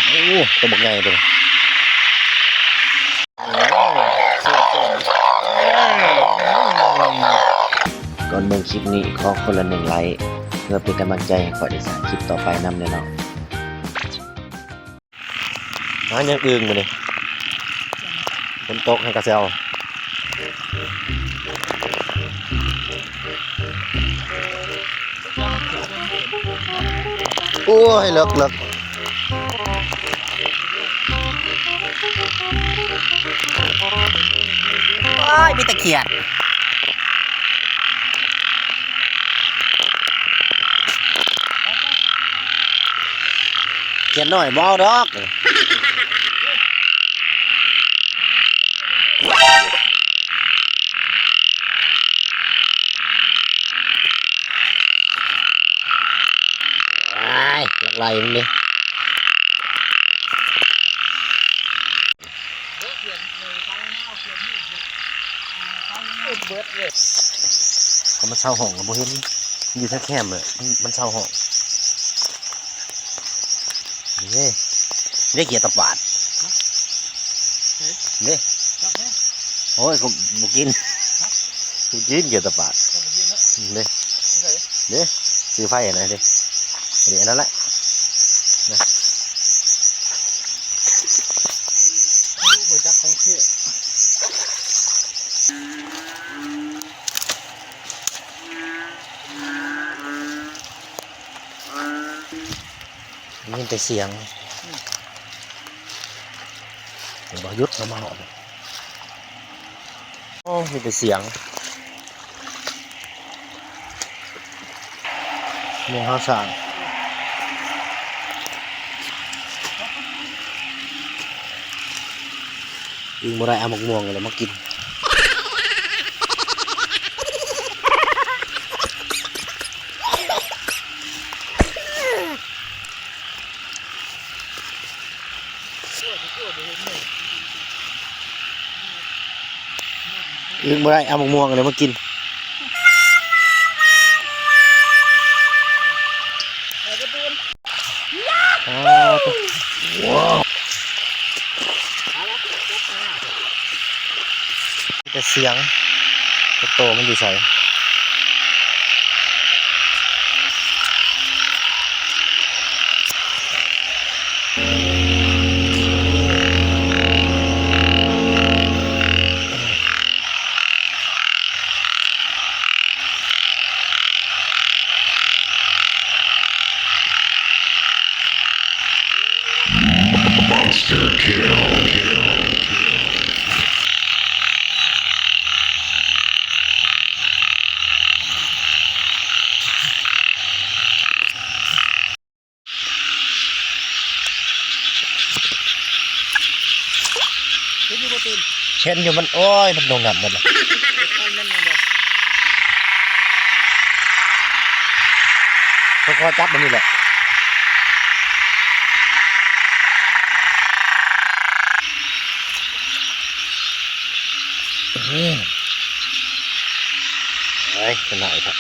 โอ้ตัวบักใหญ่ตัวก่อนเบิ่งคลิปนี้ขอคนละ1 ไลค์เพื่อเป็นกำลังใจให้ข้อยได้สร้างคลิปต่อไปนำเลยเนาะยังอึ้งมาเลยฝนตกให้กระเซลโอ้ยเลิกโอ้ยมีตะเขียดเขียนหน่อยบ่เอาดอกหลักไหลมันดิเขามาเช่าห้องกับโบเห็นอยู่แค่แคมเลยมันเช่าห้องนี่เกียร์ตะปาดนี่โอ้ยกูบุกินเกียร์ตะปาดนี่ซื้อไฟอะไรดิเดี๋ยวนั่นแหละนี่แต่เสียงบอยุดมาหอดโอ้มีแต่เสียงมองหาสางยิงบ่ได้เอาหมกม่วงเลยมากินยิงบ่ได้เอาหมกม่วงเลยมากินว้าวแต่เสียงโตมันอยู่ใส่เช่นอยู่มันโอ้ยมันโดนงับหมดเลยค่อยๆจับมันนี่แหละเฮ้ยเป็นไหนครับ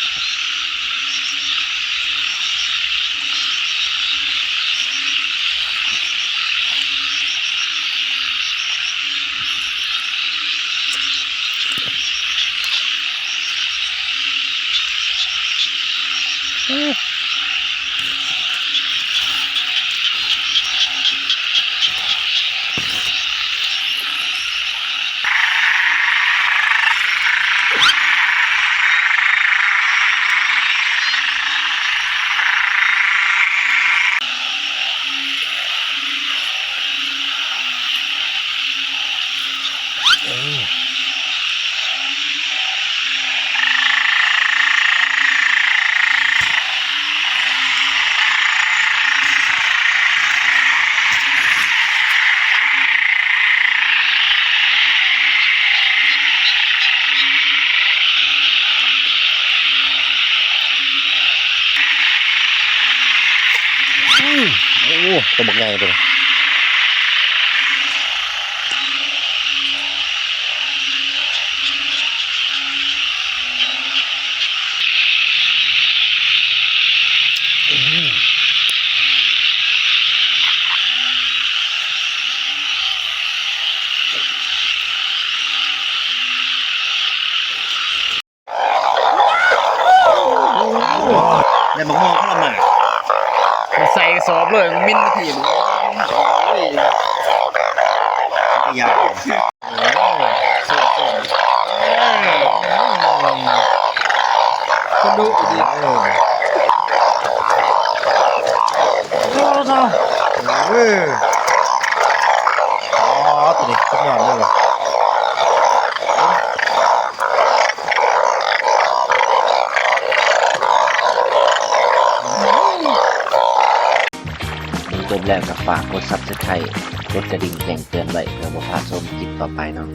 โอ้ตัวบักใหญ่ตัว ได้มะม่วงข้าวหมาก ใส่กระสอบเลยมันมินมาถีบโอ้ย กระยา คนดูดี อ๋อตัวนี้ต้นยอดเลย จบแล้วก็ฝากกด Subscribe กดกระดิ่งแจ้งเตือนไว้เพื่อบ่พลาดชมคลิปต่อไปเนาะ